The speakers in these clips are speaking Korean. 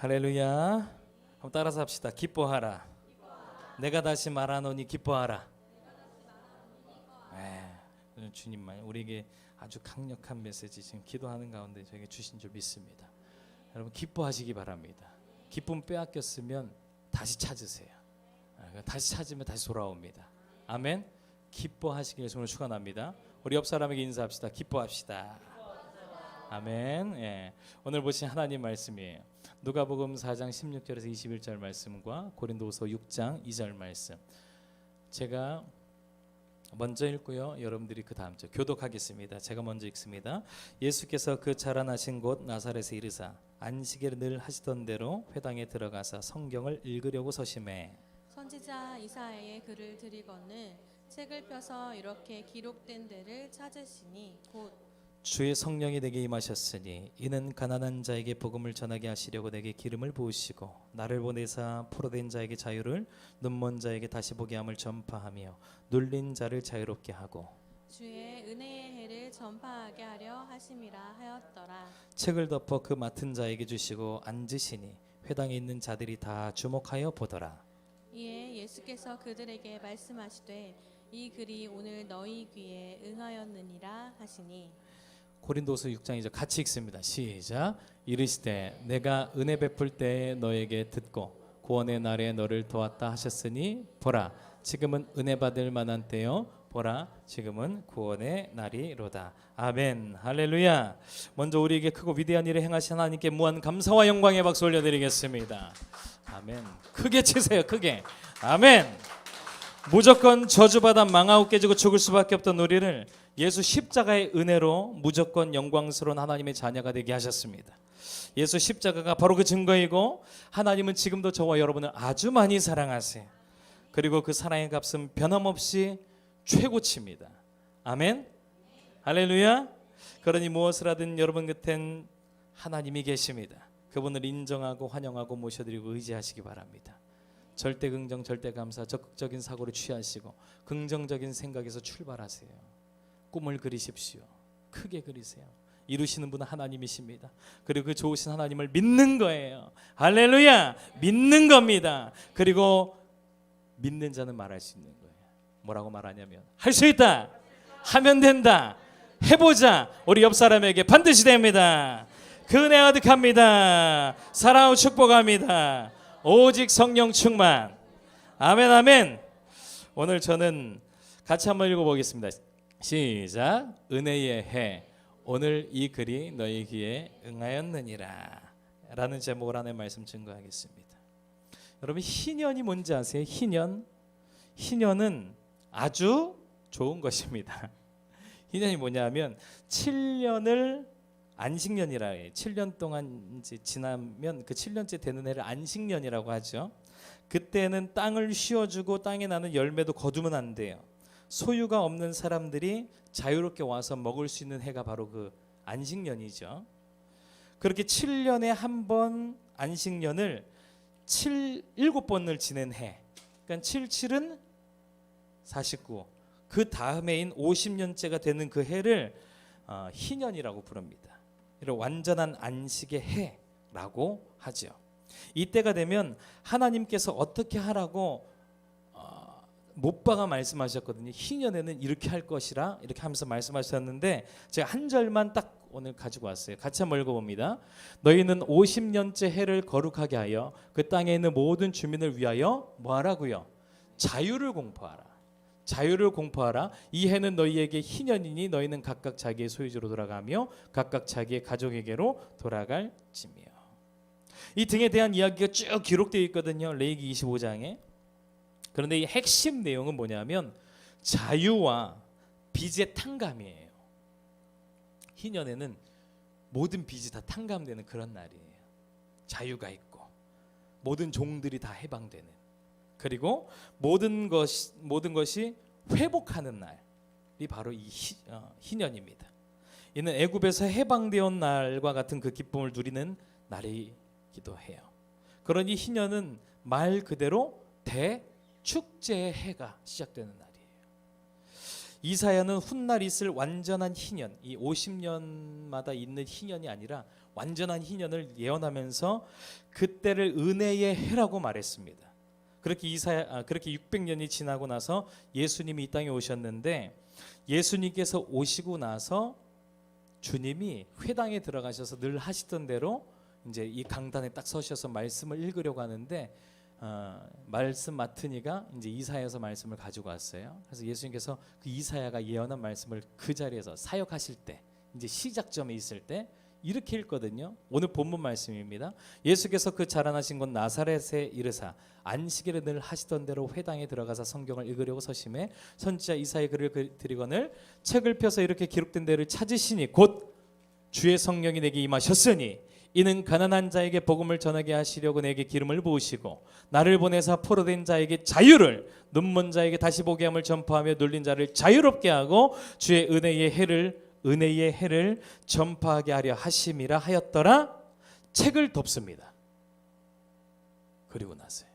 할렐루야. 한번 따라서 합시다. 기뻐하라. 내가 다시 말하노니 기뻐하라. 주님만 우리에게 아주 강력한 메시지 지금 기도하는 가운데 저에게 주신 줄 믿습니다. 여러분 기뻐하시기 바랍니다. 기쁨 빼앗겼으면 다시 찾으세요. 다시 찾으면 다시 돌아옵니다. 아멘. 기뻐하시길 오늘 축원합니다. 우리 옆 사람에게 인사합시다. 기뻐합시다. 아멘. 예. 오늘 보신 하나님 말씀이에요. 누가복음 4장 16절에서 21절 말씀과 고린도후서 6장 2절 말씀. 제가 먼저 읽고요. 여러분들이 그 다음 절 교독하겠습니다. 제가 먼저 읽습니다. 예수께서 그 자라나신 곳 나사렛에 이르사 안식일을 늘 하시던 대로 회당에 들어가서 성경을 읽으려고 서심해 선지자 이사야의 글을 들이거늘 책을 펴서 이렇게 기록된 데를 찾으시니 곧 주의 성령이 내게 임하셨으니 이는 가난한 자에게 복음을 전하게 하시려고 내게 기름을 부으시고 나를 보내사 포로된 자에게 자유를 눈먼 자에게 다시 보게 함을 전파하며 눌린 자를 자유롭게 하고 주의 은혜의 해를 전파하게 하려 하심이라 하였더라. 책을 덮어 그 맡은 자에게 주시고 앉으시니 회당에 있는 자들이 다 주목하여 보더라. 이에 예수께서 그들에게 말씀하시되 이 글이 오늘 너희 귀에 응하였느니라 하시니 고린도서 6장 2절 같이 읽습니다. 시작. 이르시되 내가 은혜 베풀 때에 너에게 듣고 구원의 날에 너를 도왔다 하셨으니 보라 지금은 은혜 받을 만한 때요 보라 지금은 구원의 날이로다. 아멘. 할렐루야. 먼저 우리에게 크고 위대한 일을 행하신 하나님께 무한 감사와 영광의 박수 올려드리겠습니다. 아멘. 크게 치세요. 크게. 아멘. 무조건 저주받아 망하고 깨지고 죽을 수밖에 없던 우리를 예수 십자가의 은혜로 무조건 영광스러운 하나님의 자녀가 되게 하셨습니다. 예수 십자가가 바로 그 증거이고 하나님은 지금도 저와 여러분을 아주 많이 사랑하세요. 그리고 그 사랑의 값은 변함없이 최고치입니다. 아멘. 할렐루야. 그러니 무엇을 하든 여러분 곁엔 하나님이 계십니다. 그분을 인정하고 환영하고 모셔드리고 의지하시기 바랍니다. 절대 긍정, 절대 감사, 적극적인 사고를 취하시고 긍정적인 생각에서 출발하세요. 꿈을 그리십시오. 크게 그리세요. 이루시는 분은 하나님이십니다. 그리고 그 좋으신 하나님을 믿는 거예요. 할렐루야. 믿는 겁니다. 그리고 믿는 자는 말할 수 있는 거예요. 뭐라고 말하냐면 할 수 있다. 하면 된다. 해보자. 우리 옆 사람에게 반드시 됩니다. 그 은혜 가득합니다. 사랑하고 축복합니다. 오직 성령 충만. 아멘 아멘. 오늘 저는 같이 한번 읽어보겠습니다. 시작. 은혜의 해 오늘 이 글이 너희 귀에 응하였느니라 라는 제목으로 하나님의 말씀 증거하겠습니다. 여러분 희년이 뭔지 아세요? 희년은 아주 좋은 것입니다. 희년이 뭐냐면 7년을 안식년이라 해요. 7년 동안 이제 지나면 그 7년째 되는 해를 안식년이라고 하죠. 그때는 땅을 쉬어주고 땅에 나는 열매도 거두면 안 돼요. 소유가 없는 사람들이 자유롭게 와서 먹을 수 있는 해가 바로 그 안식년이죠. 그렇게 7년에 한 번 안식년을 7번을 지낸 해. 그러니까 77은 49. 그 다음해인 50년째가 되는 그 해를 희년이라고 부릅니다. 이런 완전한 안식의 해라고 하죠. 이때가 되면 하나님께서 어떻게 하라고 못박아 말씀하셨거든요. 희년에는 이렇게 할 것이라 이렇게 하면서 말씀하셨는데 제가 한 절만 딱 오늘 가지고 왔어요. 같이 한번 읽어봅니다. 너희는 50년째 해를 거룩하게 하여 그 땅에 있는 모든 주민을 위하여 뭐 하라고요? 자유를 공포하라. 자유를 공포하라. 이 해는 너희에게 희년이니 너희는 각각 자기의 소유지로 돌아가며 각각 자기의 가족에게로 돌아갈지며. 이 등에 대한 이야기가 쭉 기록되어 있거든요. 레위기 25장에. 그런데 이 핵심 내용은 뭐냐면 자유와 빚의 탕감이에요. 희년에는 모든 빚이 다 탕감되는 그런 날이에요. 자유가 있고 모든 종들이 다 해방되는, 그리고 모든 것이 회복하는 날이 바로 이 희년입니다. 이는 애굽에서 해방되어 온 날과 같은 그 기쁨을 누리는 날이기도 해요. 그러니 희년은 말 그대로 대축제의 해가 시작되는 날이에요. 이사야는 훗날 있을 완전한 희년, 이 50년마다 있는 희년이 아니라 완전한 희년을 예언하면서 그때를 은혜의 해라고 말했습니다. 그렇게 600년이 지나고 나서 예수님이 이 땅에 오셨는데, 예수님께서 오시고 나서 주님이 회당에 들어가셔서 늘 하시던 대로 이제 이 강단에 딱 서셔서 말씀을 읽으려고 하는데, 말씀 맡으니가 이제 이사야서 말씀을 가지고 왔어요. 그래서 예수님께서 그 이사야가 예언한 말씀을 그 자리에서 사역하실 때, 이제 시작점에 있을 때 이렇게 읽거든요. 오늘 본문 말씀입니다. 예수께서 그 자라나신 곳 나사렛에 이르사 안식일에 늘 하시던 대로 회당에 들어가서 성경을 읽으려고 서심해 선지자 이사야의 글을 드리거늘 책을 펴서 이렇게 기록된 데를 찾으시니 곧 주의 성령이 내게 임하셨으니 이는 가난한 자에게 복음을 전하게 하시려고 내게 기름을 부으시고 나를 보내사 포로된 자에게 자유를, 눈먼 자에게 다시 보게 함을 전파하며 눌린 자를 자유롭게 하고 주의 은혜의 해를 전파하게 하려 하심이라 하였더라. 책을 덮습니다. 그리고 나서요.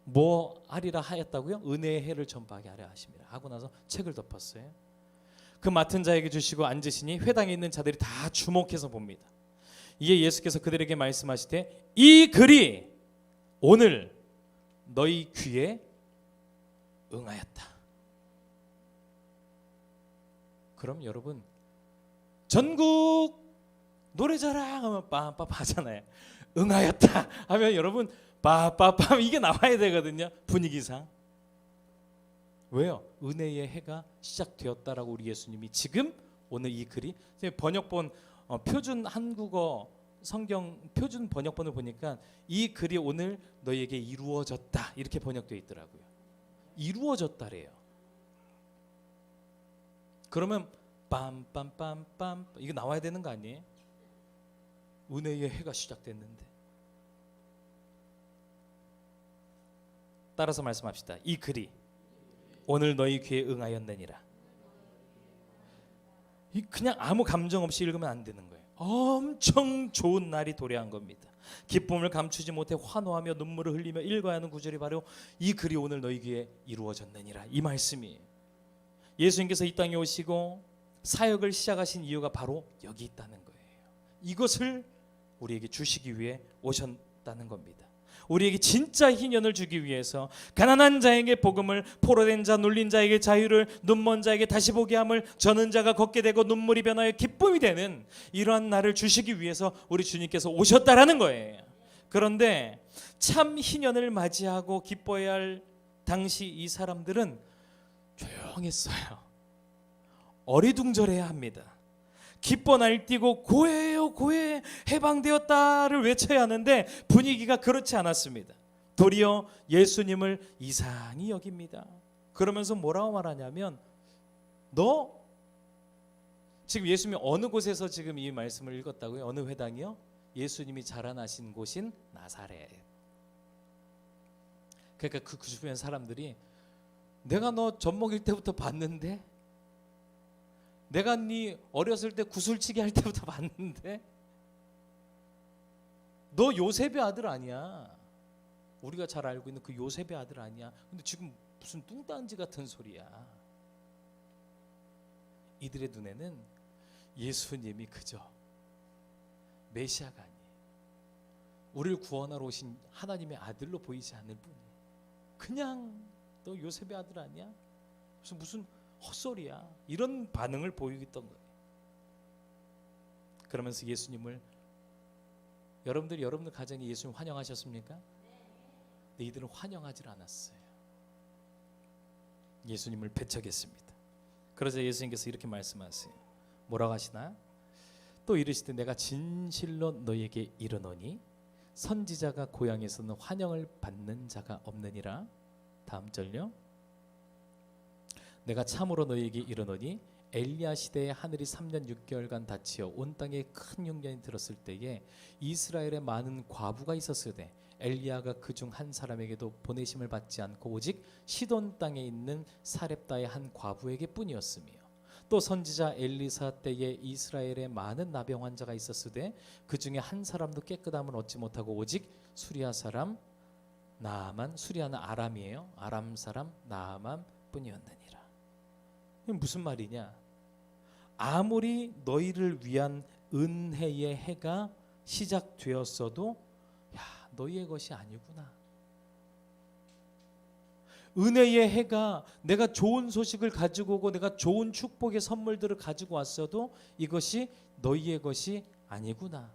뭐 하리라 하였다고요? 은혜의 해를 전파하게 하려 하심이라 하고 나서 책을 덮었어요. 그 맡은 자에게 주시고 앉으시니 회당에 있는 자들이 다 주목해서 봅니다. 이에 예수께서 그들에게 말씀하시되 이 글이 오늘 너희 귀에 응하였다. 그럼 여러분, 전국 노래자랑 하면 빰빰 하잖아요. 응하였다 하면 여러분 빠빠빰 이게 나와야 되거든요. 분위기상. 왜요? 은혜의 해가 시작되었다라고 우리 예수님이 지금 오늘 이 글이 번역본 표준 한국어 성경 표준 번역본을 보니까 이 글이 오늘 너희에게 이루어졌다 이렇게 번역되어 있더라고요. 이루어졌다래요. 그러면 빰빰빰빰 이거 나와야 되는 거 아니에요? 은혜의 해가 시작됐는데. 따라서 말씀합시다. 이 글이 오늘 너희 귀에 응하였느니라. 이 그냥 아무 감정 없이 읽으면 안 되는 거예요. 엄청 좋은 날이 도래한 겁니다. 기쁨을 감추지 못해 환호하며 눈물을 흘리며 읽어야 하는 구절이 바로 이 글이 오늘 너희 귀에 이루어졌느니라 이 말씀이에요. 예수님께서 이 땅에 오시고 사역을 시작하신 이유가 바로 여기 있다는 거예요. 이것을 우리에게 주시기 위해 오셨다는 겁니다. 우리에게 진짜 희년을 주기 위해서 가난한 자에게 복음을, 포로된 자, 눌린 자에게 자유를, 눈먼 자에게 다시 보게 함을, 저는 자가 걷게 되고 눈물이 변하여 기쁨이 되는 이러한 날을 주시기 위해서 우리 주님께서 오셨다라는 거예요. 그런데 참 희년을 맞이하고 기뻐해야 할 당시 이 사람들은 조용했어요. 어리둥절해야 합니다. 기뻐 날뛰고 고해요 고해 해방되었다를 외쳐야 하는데 분위기가 그렇지 않았습니다. 도리어 예수님을 이상히 여깁니다. 그러면서 뭐라고 말하냐면 너 지금 예수님이 어느 곳에서 지금 이 말씀을 읽었다고요? 어느 회당이요? 예수님이 자라나신 곳인 나사렛. 그러니까 그 주변 사람들이 내가 너 젖먹일 때부터 봤는데, 내가 네 어렸을 때 구슬치기 할 때부터 봤는데, 너 요셉의 아들 아니야. 우리가 잘 알고 있는 그 요셉의 아들 아니야. 근데 지금 무슨 뚱딴지 같은 소리야. 이들의 눈에는 예수님이 그저 메시아가 아니에요. 우리를 구원하러 오신 하나님의 아들로 보이지 않을 뿐이에요. 그냥 너 요셉의 아들 아니야? 무슨 헛소리야. 이런 반응을 보이겠던 거예요. 그러면서 예수님을, 여러분들 가정에 예수님 환영하셨습니까? 근데 이들은 환영하지 않았어요. 예수님을 배척했습니다. 그러자 예수님께서 이렇게 말씀하세요. 뭐라고 하시나? 또 이르시되 내가 진실로 너희에게 이르노니 선지자가 고향에서는 환영을 받는 자가 없느니라. 다음 절요. 내가 참으로 너희에게 이르노니 엘리야 시대에 하늘이 3년 6개월간 닫히어 온 땅에 큰 흉년이 들었을 때에 이스라엘에 많은 과부가 있었으되 엘리야가 그중 한 사람에게도 보내심을 받지 않고 오직 시돈 땅에 있는 사렙다의 한 과부에게 뿐이었으며, 또 선지자 엘리사 때에 이스라엘에 많은 나병 환자가 있었으되 그 중에 한 사람도 깨끗함을 얻지 못하고 오직 수리아 사람 나아만, 수리아는 아람이에요. 아람 사람 나아만 뿐이었느니라. 이게 무슨 말이냐? 아무리 너희를 위한 은혜의 해가 시작되었어도 야, 너희의 것이 아니구나. 은혜의 해가 내가 좋은 소식을 가지고 오고 내가 좋은 축복의 선물들을 가지고 왔어도 이것이 너희의 것이 아니구나.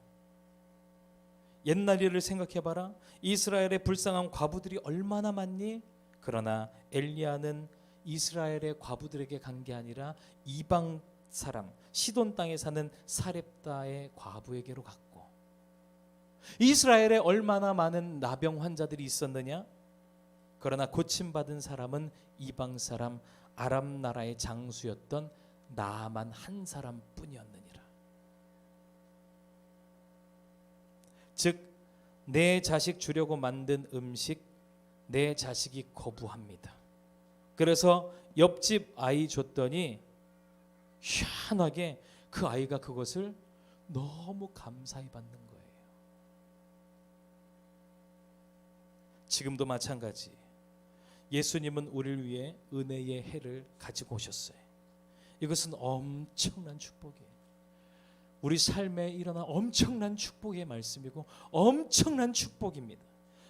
옛날 일을 생각해봐라. 이스라엘의 불쌍한 과부들이 얼마나 많니? 그러나 엘리야는 이스라엘의 과부들에게 간 게 아니라 이방 사람 시돈 땅에 사는 사렙다의 과부에게로 갔고, 이스라엘에 얼마나 많은 나병 환자들이 있었느냐? 그러나 고침받은 사람은 이방 사람 아람 나라의 장수였던 나아만 한 사람뿐이었느니라. 즉 내 자식 주려고 만든 음식 내 자식이 거부합니다. 그래서 옆집 아이 줬더니 희한하게 그 아이가 그것을 너무 감사히 받는 거예요. 지금도 마찬가지. 예수님은 우리를 위해 은혜의 해를 가지고 오셨어요. 이것은 엄청난 축복이에요. 우리 삶에 일어난 엄청난 축복의 말씀이고 엄청난 축복입니다.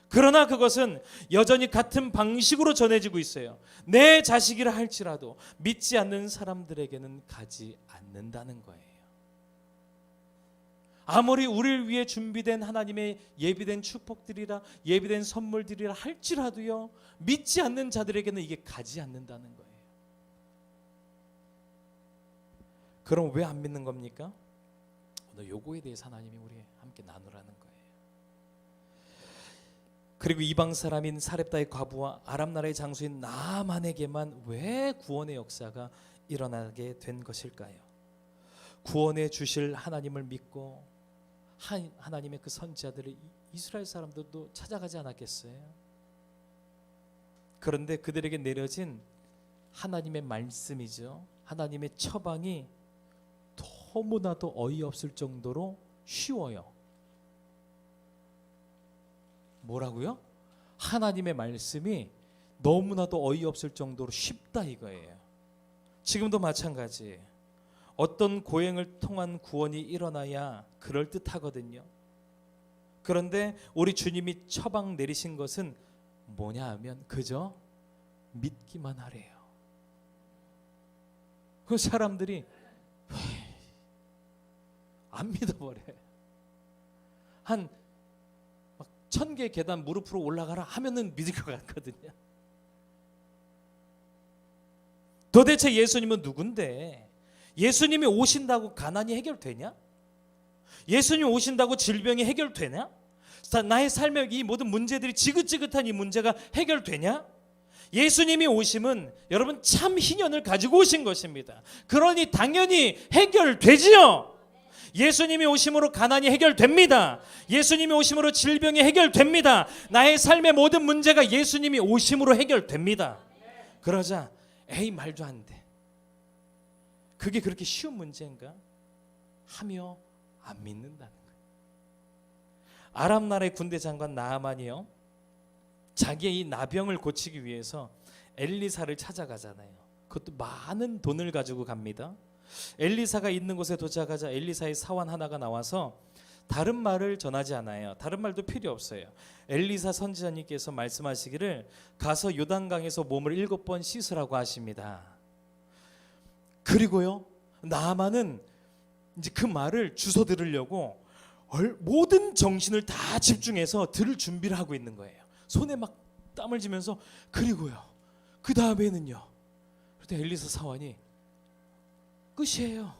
그러나 그것은 여전히 같은 방식으로 전해지고 있어요. 내 자식이라 할지라도 믿지 않는 사람들에게는 가지 않는다는 거예요. 아무리 우리를 위해 준비된 하나님의 예비된 축복들이라 예비된 선물들이라 할지라도요, 믿지 않는 자들에게는 이게 가지 않는다는 거예요. 그럼 왜 안 믿는 겁니까? 오늘 요거에 대해서 하나님이 우리 함께 나누라는 거예요. 그리고 이방 사람인 사렙다의 과부와 아람 나라의 장수인 나아만에게만 왜 구원의 역사가 일어나게 된 것일까요? 구원해 주실 하나님을 믿고 하나님의 그 선지자들을 이스라엘 사람들도 찾아가지 않았겠어요? 그런데 그들에게 내려진 하나님의 말씀이죠. 하나님의 처방이 너무나도 어이없을 정도로 쉬워요. 뭐라고요? 하나님의 말씀이 너무나도 어이없을 정도로 쉽다 이거예요. 지금도 마찬가지. 어떤 고행을 통한 구원이 일어나야 그럴듯하거든요. 그런데 우리 주님이 처방 내리신 것은 뭐냐 하면 그저 믿기만 하래요. 그 사람들이 안 믿어버려요. 한 1000개 계단 무릎으로 올라가라 하면은 믿을 것 같거든요. 도대체 예수님은 누군데? 예수님이 오신다고 가난이 해결되냐? 예수님 오신다고 질병이 해결되냐? 나의 삶의 이 모든 문제들이 지긋지긋한 이 문제가 해결되냐? 예수님이 오심은 여러분 참 희년을 가지고 오신 것입니다. 그러니 당연히 해결되지요. 예수님이 오심으로 가난이 해결됩니다. 예수님이 오심으로 질병이 해결됩니다. 나의 삶의 모든 문제가 예수님이 오심으로 해결됩니다. 그러자 에이 말도 안 돼. 그게 그렇게 쉬운 문제인가? 하며 안 믿는다는 거예요. 아람 나라의 군대 장관 나아만이요, 자기의 이 나병을 고치기 위해서 엘리사를 찾아가잖아요. 그것도 많은 돈을 가지고 갑니다. 엘리사가 있는 곳에 도착하자 엘리사의 사원 하나가 나와서 다른 말을 전하지 않아요. 다른 말도 필요 없어요. 엘리사 선지자님께서 말씀하시기를 가서 요단강에서 몸을 7번 씻으라고 하십니다. 그리고요, 나아만은 이제 그 말을 주워 들으려고 모든 정신을 다 집중해서 들을 준비를 하고 있는 거예요. 손에 막 땀을 쥐면서 그리고요, 그 다음에는요. 그때 엘리사 사원이 끝이에요.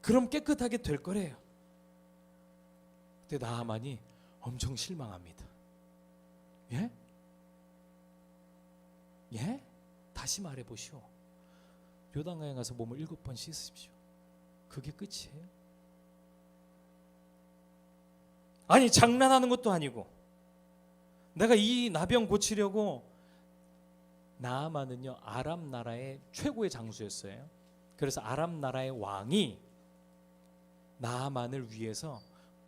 그럼 깨끗하게 될 거래요. 그때 나아만이 엄청 실망합니다. 예? 예? 다시 말해보시오. 요단강에 가서 몸을 7번 씻으십시오. 그게 끝이에요? 아니 장난하는 것도 아니고 내가 이 나병 고치려고, 나아만은요 아람 나라의 최고의 장수였어요. 그래서 아람 나라의 왕이 나아만을 위해서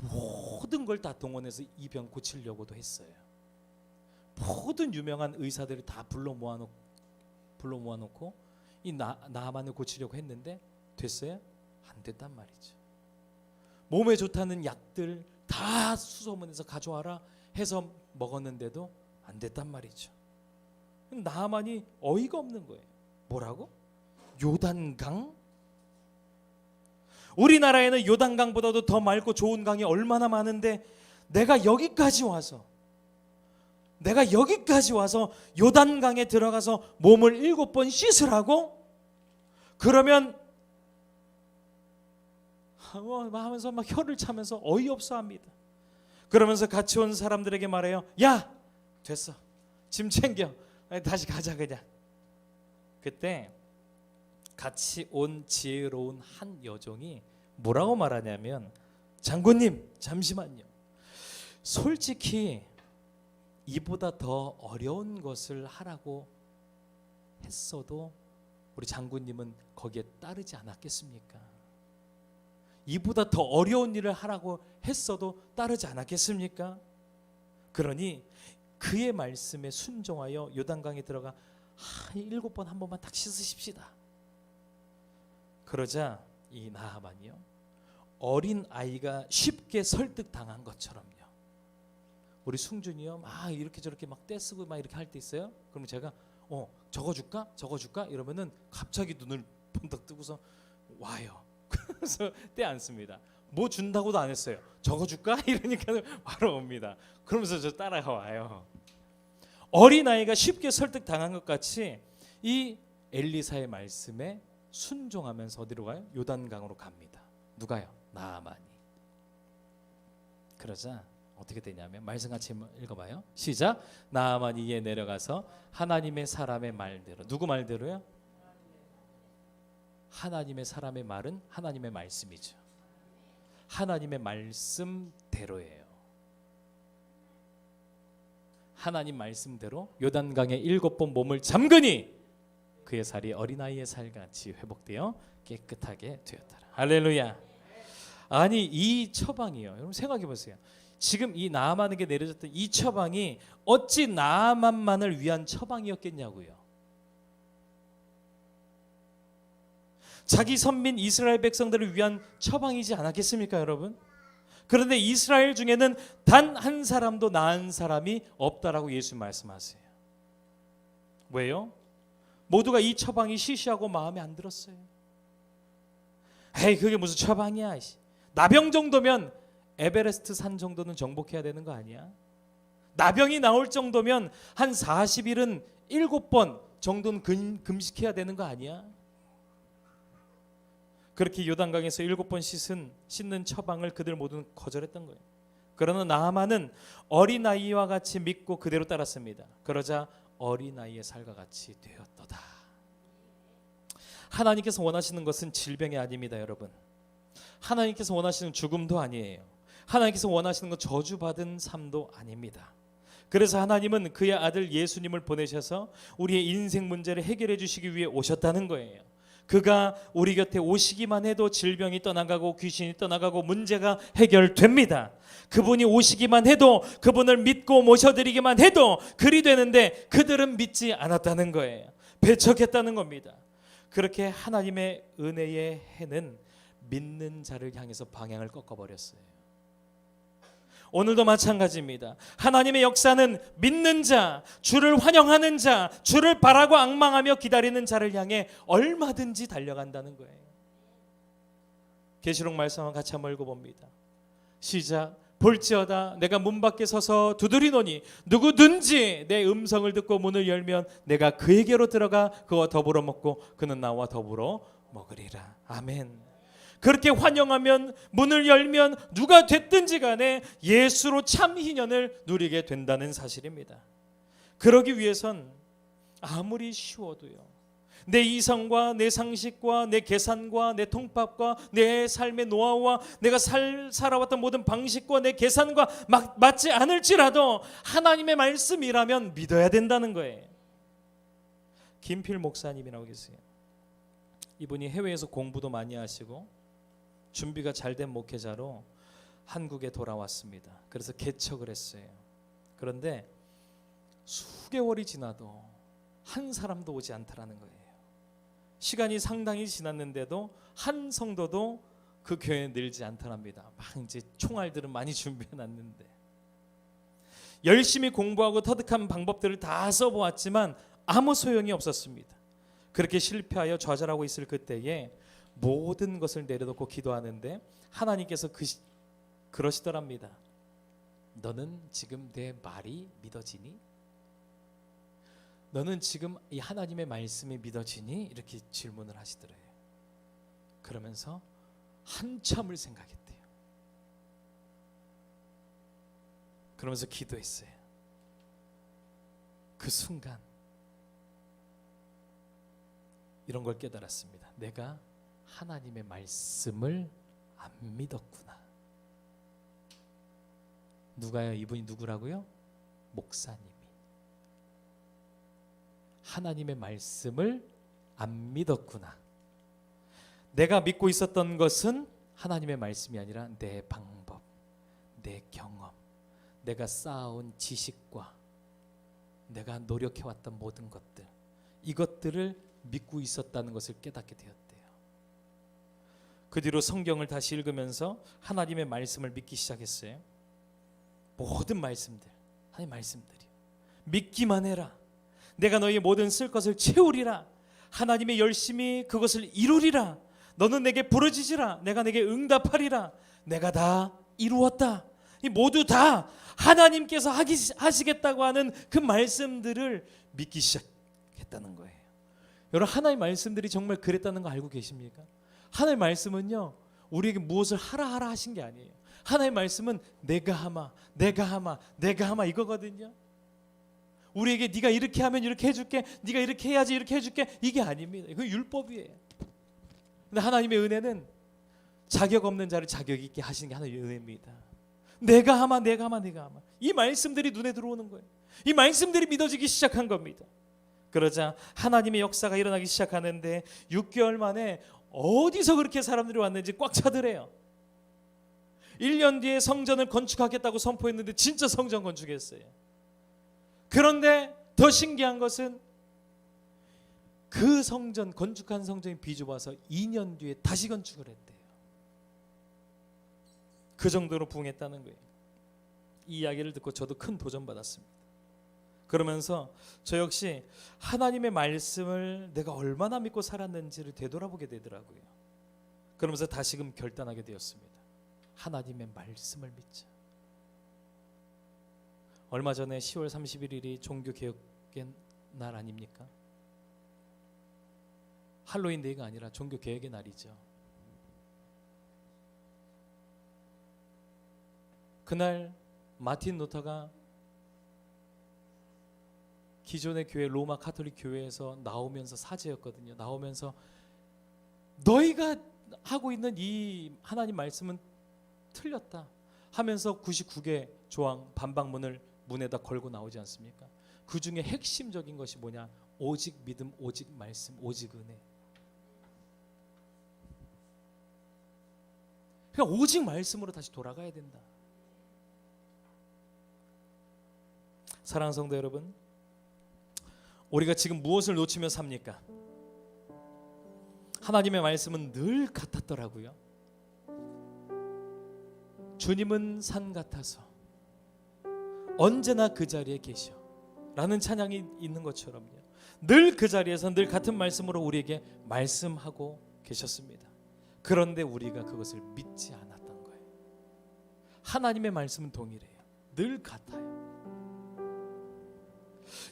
모든 걸 다 동원해서 이 병 고치려고도 했어요. 모든 유명한 의사들을 다 불러 모아놓고 이 이 나아만을 고치려고 했는데 됐어요? 안 됐단 말이죠. 몸에 좋다는 약들 다 수소문해서 가져와라 해서 먹었는데도 안 됐단 말이죠. 나아만이 어이가 없는 거예요. 뭐라고? 요단강? 우리나라에는 요단강보다도 더 맑고 좋은 강이 얼마나 많은데 내가 여기까지 와서 요단강에 들어가서 몸을 7번 씻으라고? 그러면 하면서 막 혀를 차면서 어이없어 합니다. 그러면서 같이 온 사람들에게 말해요. 야, 됐어. 짐 챙겨. 다시 가자 그냥. 그때 같이 온 지혜로운 한 여종이 뭐라고 말하냐면, 장군님 잠시만요. 솔직히 이보다 더 어려운 것을 하라고 했어도 우리 장군님은 거기에 따르지 않았겠습니까? 이보다 더 어려운 일을 하라고 했어도 따르지 않았겠습니까? 그러니 그의 말씀에 순종하여 요단강에 들어가 7번 한 번만 딱 씻으십시다. 그러자 이 나아만이요, 어린 아이가 쉽게 설득당한 것처럼요. 우리 승준이요 막 이렇게 저렇게 막 떼쓰고 막 이렇게 할 때 있어요. 그러면 제가 적어줄까 이러면은 갑자기 눈을 번쩍 뜨고서 와요. 그래서 떼 않습니다. 뭐 준다고도 안 했어요. 적어줄까 이러니까 바로 옵니다. 그러면서 저 따라와요. 어린 아이가 쉽게 설득당한 것 같이 이 엘리사의 말씀에 순종하면서 어디로 가요? 요단강으로 갑니다. 누가요? 나아만이. 그러자 어떻게 되냐면 말씀 같이 읽어봐요. 시작. 나아만이 이에 내려가서 하나님의 사람의 말대로. 누구 말대로요? 하나님의 사람의 말은 하나님의 말씀이죠. 하나님의 말씀대로예요. 하나님 말씀대로 요단강에 7번 몸을 잠그니 그의 살이 어린아이의 살같이 회복되어 깨끗하게 되었더라. 할렐루야. 아니 이 처방이요, 여러분 생각해 보세요. 지금 이 나아만에게 내려졌던 이 처방이 어찌 나아만만을 위한 처방이었겠냐고요. 자기 선민 이스라엘 백성들을 위한 처방이지 않았겠습니까, 여러분? 그런데 이스라엘 중에는 단 한 사람도 나은 사람이 없다라고 예수 말씀하세요. 왜요? 모두가 이 처방이 시시하고 마음에 안 들었어요. 에이, 그게 무슨 처방이야. 나병 정도면 에베레스트 산 정도는 정복해야 되는 거 아니야? 나병이 나올 정도면 한 40일은 7번 정도는 금식해야 되는 거 아니야? 그렇게 요단강에서 7번 씻는 처방을 그들 모두는 거절했던 거예요. 그러나 나아만은 어린아이와 같이 믿고 그대로 따랐습니다. 그러자 어린아이의 살과 같이 되었도다. 하나님께서 원하시는 것은 질병이 아닙니다, 여러분. 하나님께서 원하시는 죽음도 아니에요. 하나님께서 원하시는 건 저주받은 삶도 아닙니다. 그래서 하나님은 그의 아들 예수님을 보내셔서 우리의 인생 문제를 해결해 주시기 위해 오셨다는 거예요. 그가 우리 곁에 오시기만 해도 질병이 떠나가고 귀신이 떠나가고 문제가 해결됩니다. 그분이 오시기만 해도, 그분을 믿고 모셔드리기만 해도 그리 되는데 그들은 믿지 않았다는 거예요. 배척했다는 겁니다. 그렇게 하나님의 은혜의 해는 믿는 자를 향해서 방향을 꺾어버렸어요. 오늘도 마찬가지입니다. 하나님의 역사는 믿는 자, 주를 환영하는 자, 주를 바라고 앙망하며 기다리는 자를 향해 얼마든지 달려간다는 거예요. 계시록 말씀을 같이 한번 읽어봅니다. 시작. 볼지어다 내가 문 밖에 서서 두드리노니 누구든지 내 음성을 듣고 문을 열면 내가 그에게로 들어가 그와 더불어 먹고 그는 나와 더불어 먹으리라. 아멘. 그렇게 환영하면, 문을 열면 누가 됐든지 간에 예수로 참 희년을 누리게 된다는 사실입니다. 그러기 위해선 아무리 쉬워도요, 내 이성과 내 상식과 내 계산과 내 통밥과 내 삶의 노하우와 내가 살아왔던 모든 방식과 내 계산과 맞지 않을지라도 하나님의 말씀이라면 믿어야 된다는 거예요. 김필 목사님이라고 계세요. 이분이 해외에서 공부도 많이 하시고 준비가 잘된 목회자로 한국에 돌아왔습니다. 그래서 개척을 했어요. 그런데 수개월이 지나도 한 사람도 오지 않더라는 거예요. 시간이 상당히 지났는데도 한 성도도 그 교회에 늘지 않더랍니다. 막 이제 총알들은 많이 준비해 놨는데 열심히 공부하고 터득한 방법들을 다 써보았지만 아무 소용이 없었습니다. 그렇게 실패하여 좌절하고 있을 그때에 모든 것을 내려놓고 기도하는데 하나님께서 그러시더랍니다. 너는 지금 내 말이 믿어지니? 너는 지금 이 하나님의 말씀이 믿어지니? 이렇게 질문을 하시더래요. 그러면서 한참을 생각했대요. 그러면서 기도했어요. 그 순간 이런 걸 깨달았습니다. 내가 하나님의 말씀을 안 믿었구나. 누가요? 이분이 누구라고요? 목사님이 하나님의 말씀을 안 믿었구나. 내가 믿고 있었던 것은 하나님의 말씀이 아니라 내 방법, 내 경험, 내가 쌓아온 지식과 내가 노력해왔던 모든 것들, 이것들을 믿고 있었다는 것을 깨닫게 되었대요. 그 뒤로 성경을 다시 읽으면서 하나님의 말씀을 믿기 시작했어요. 모든 말씀들, 하나님 말씀들이 믿기만 해라. 내가 너희 모든 쓸 것을 채우리라. 하나님의 열심히 그것을 이루리라. 너는 내게 부르짖으라. 내가 내게 응답하리라. 내가 다 이루었다. 이 모두 다 하나님께서 하시겠다고 하는 그 말씀들을 믿기 시작했다는 거예요. 여러분, 하나님의 말씀들이 정말 그랬다는 거 알고 계십니까? 하나님의 말씀은요, 우리에게 무엇을 하라 하신 게 아니에요. 하나님의 말씀은 내가 하마, 내가 하마, 내가 하마 이거거든요. 우리에게 네가 이렇게 하면 이렇게 해줄게, 네가 이렇게 해야지 이렇게 해줄게, 이게 아닙니다. 이거 율법이에요. 근데 하나님의 은혜는 자격 없는 자를 자격 있게 하시는 게 하나님의 은혜입니다. 내가 하마, 내가 하마, 내가 하마. 이 말씀들이 눈에 들어오는 거예요. 이 말씀들이 믿어지기 시작한 겁니다. 그러자 하나님의 역사가 일어나기 시작하는데 6개월 만에 어디서 그렇게 사람들이 왔는지 꽉 차더래요. 1년 뒤에 성전을 건축하겠다고 선포했는데 진짜 성전 건축했어요. 그런데 더 신기한 것은 그 성전, 건축한 성전이 비좁아서 2년 뒤에 다시 건축을 했대요. 그 정도로 부흥했다는 거예요. 이 이야기를 듣고 저도 큰 도전받았습니다. 그러면서 저 역시 하나님의 말씀을 내가 얼마나 믿고 살았는지를 되돌아보게 되더라고요. 그러면서 다시금 결단하게 되었습니다. 하나님의 말씀을 믿자. 얼마 전에 10월 31일이 종교개혁의 날 아닙니까? 할로윈 데이가 아니라 종교개혁의 날이죠. 그날 마틴 루터가 기존의 교회 로마 카톨릭 교회에서 나오면서 사제였거든요. 나오면서 너희가 하고 있는 이 하나님 말씀은 틀렸다 하면서 99개 조항 반박문을 문에다 걸고 나오지 않습니까? 그 중에 핵심적인 것이 뭐냐? 오직 믿음, 오직 말씀, 오직 은혜. 그러니까 오직 말씀으로 다시 돌아가야 된다. 사랑하는 성도 여러분, 우리가 지금 무엇을 놓치며 삽니까? 하나님의 말씀은 늘 같았더라고요. 주님은 산 같아서 언제나 그 자리에 계셔 라는 찬양이 있는 것처럼요, 늘 그 자리에서 늘 같은 말씀으로 우리에게 말씀하고 계셨습니다. 그런데 우리가 그것을 믿지 않았던 거예요. 하나님의 말씀은 동일해요. 늘 같아요.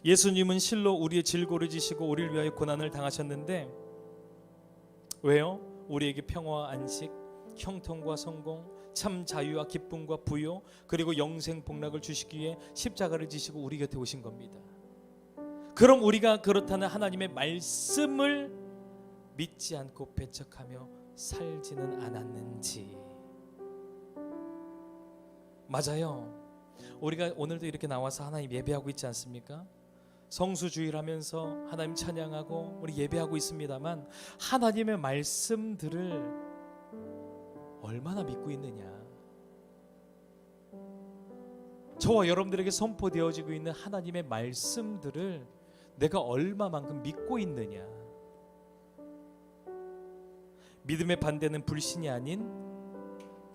예수님은 실로 우리의 질고를 지시고 우리를 위하여 고난을 당하셨는데 왜요? 우리에게 평화와 안식, 형통과 성공, 참 자유와 기쁨과 부요, 그리고 영생 복락을 주시기 위해 십자가를 지시고 우리 곁에 오신 겁니다. 그럼 우리가 그렇다는 하나님의 말씀을 믿지 않고 배척하며 살지는 않았는지. 맞아요. 우리가 오늘도 이렇게 나와서 하나님 예배하고 있지 않습니까? 성수주의를 하면서 하나님 찬양하고 우리 예배하고 있습니다만 하나님의 말씀들을 얼마나 믿고 있느냐. 저와 여러분들에게 선포되어지고 있는 하나님의 말씀들을 내가 얼마만큼 믿고 있느냐. 믿음의 반대는 불신이 아닌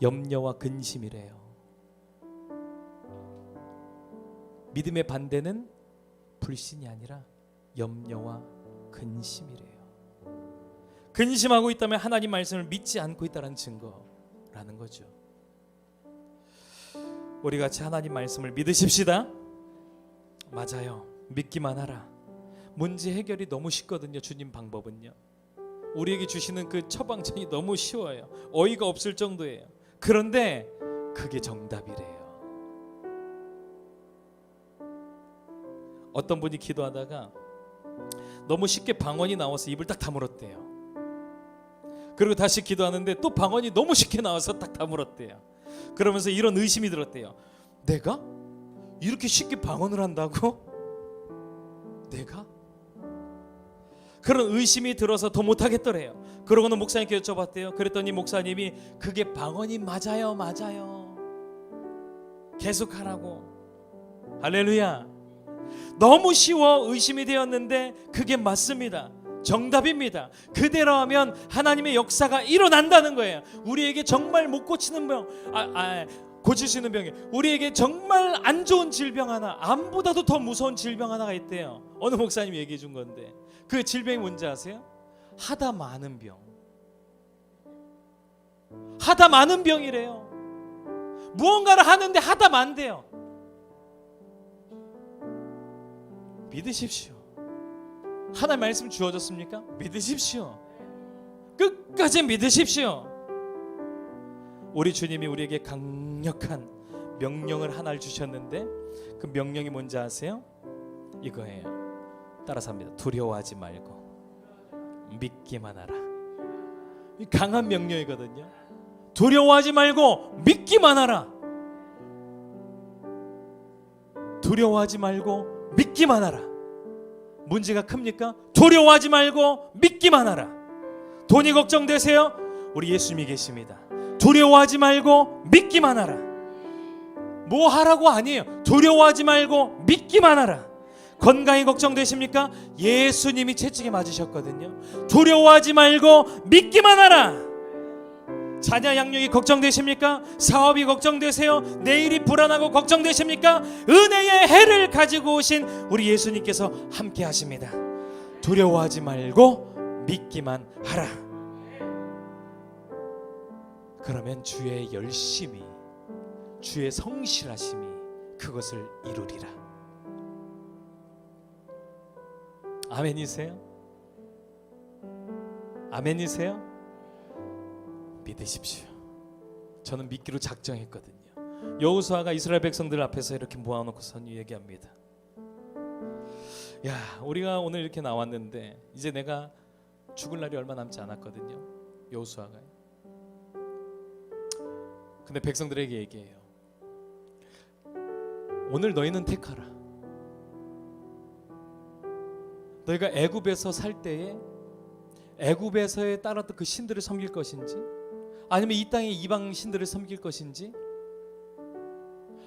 염려와 근심이래요. 믿음의 반대는 불신이 아니라 염려와 근심이래요. 근심하고 있다면 하나님 말씀을 믿지 않고 있다는 증거라는 거죠. 우리 같이 하나님 말씀을 믿으십시다. 맞아요. 믿기만 하라. 문제 해결이 너무 쉽거든요. 주님 방법은요. 우리에게 주시는 그 처방전이 너무 쉬워요. 어이가 없을 정도예요. 그런데 그게 정답이래요. 어떤 분이 기도하다가 너무 쉽게 방언이 나와서 입을 딱 다물었대요. 그리고 다시 기도하는데 또 방언이 너무 쉽게 나와서 딱 다물었대요. 그러면서 이런 의심이 들었대요. 내가? 이렇게 쉽게 방언을 한다고? 내가? 그런 의심이 들어서 더 못하겠더래요. 그러고는 목사님께 여쭤봤대요. 그랬더니 목사님이 그게 방언이 맞아요. 계속하라고. 할렐루야. 너무 쉬워 의심이 되었는데 그게 맞습니다. 정답입니다. 그대로 하면 하나님의 역사가 일어난다는 거예요. 우리에게 정말 못 고치는 병, 고칠 수 있는 병이, 우리에게 정말 안 좋은 질병 하나, 암보다도 더 무서운 질병 하나가 있대요. 어느 목사님이 얘기해 준 건데 그 질병이 뭔지 아세요? 하다 많은 병. 하다 많은 병이래요. 무언가를 하는데 하다 많대요. 믿으십시오. 하나님 말씀 주어졌습니까? 믿으십시오. 끝까지 믿으십시오. 우리 주님이 우리에게 강력한 명령을 하나를 주셨는데 그 명령이 뭔지 아세요? 이거예요. 따라서 합니다. 두려워하지 말고 믿기만 하라. 이 강한 명령이거든요. 두려워하지 말고 믿기만 하라. 두려워하지 말고 믿기만 하라. 문제가 큽니까? 두려워하지 말고 믿기만 하라. 돈이 걱정되세요? 우리 예수님이 계십니다. 두려워하지 말고 믿기만 하라. 뭐 하라고 아니에요. 두려워하지 말고 믿기만 하라. 건강이 걱정되십니까? 예수님이 채찍에 맞으셨거든요. 두려워하지 말고 믿기만 하라. 자녀 양육이 걱정되십니까? 사업이 걱정되세요? 내일이 불안하고 걱정되십니까? 은혜의 해를 가지고 오신 우리 예수님께서 함께 하십니다. 두려워하지 말고 믿기만 하라. 그러면 주의 열심이, 주의 성실하심이 그것을 이루리라. 아멘이세요? 아멘이세요? 믿으십시오. 저는 믿기로 작정했거든요. 여호수아가 이스라엘 백성들 앞에서 이렇게 모아놓고선 얘기합니다. 야, 우리가 오늘 이렇게 나왔는데 이제 내가 죽을 날이 얼마 남지 않았거든요. 여호수아가. 근데 백성들에게 얘기해요. 오늘 너희는 택하라. 너희가 애굽에서 살 때에 애굽에서에 따랐던 그 신들을 섬길 것인지, 아니면 이 땅의 이방 신들을 섬길 것인지,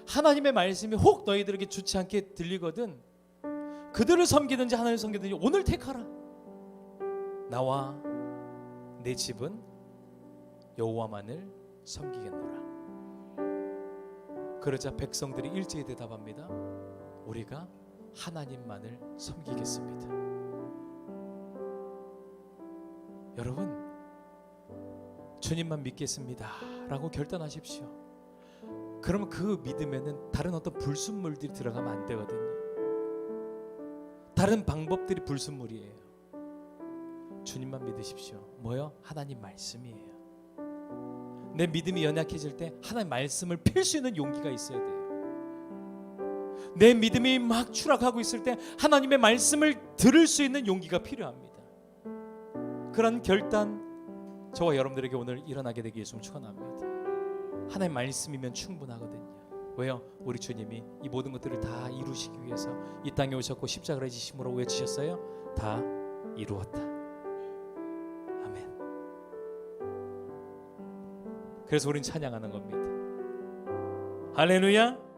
하나님의 말씀이 혹 너희들에게 좋지 않게 들리거든 그들을 섬기든지 하나님을 섬기든지 오늘 택하라. 나와 내 집은 여호와만을 섬기겠노라. 그러자 백성들이 일제히 대답합니다. 우리가 하나님만을 섬기겠습니다. 여러분, 주님만 믿겠습니다 라고 결단하십시오. 그러면 그 믿음에는 다른 어떤 불순물들이 들어가면 안 되거든요. 다른 방법들이 불순물이에요. 주님만 믿으십시오. 뭐요? 하나님 말씀이에요. 내 믿음이 연약해질 때 하나님 말씀을 필 수 있는 용기가 있어야 돼요. 내 믿음이 막 추락하고 있을 때 하나님의 말씀을 들을 수 있는 용기가 필요합니다. 그런 결단 저와 여러분들에게 오늘 일어나게 되기 위해서 축원합니다. 하나님 말씀이면 충분하거든요. 왜요? 우리 주님이 이 모든 것들을 다 이루시기 위해서 이 땅에 오셨고 십자가를 지심으로 외치셨어요. 다 이루었다. 아멘. 그래서 우리는 찬양하는 겁니다. 할렐루야.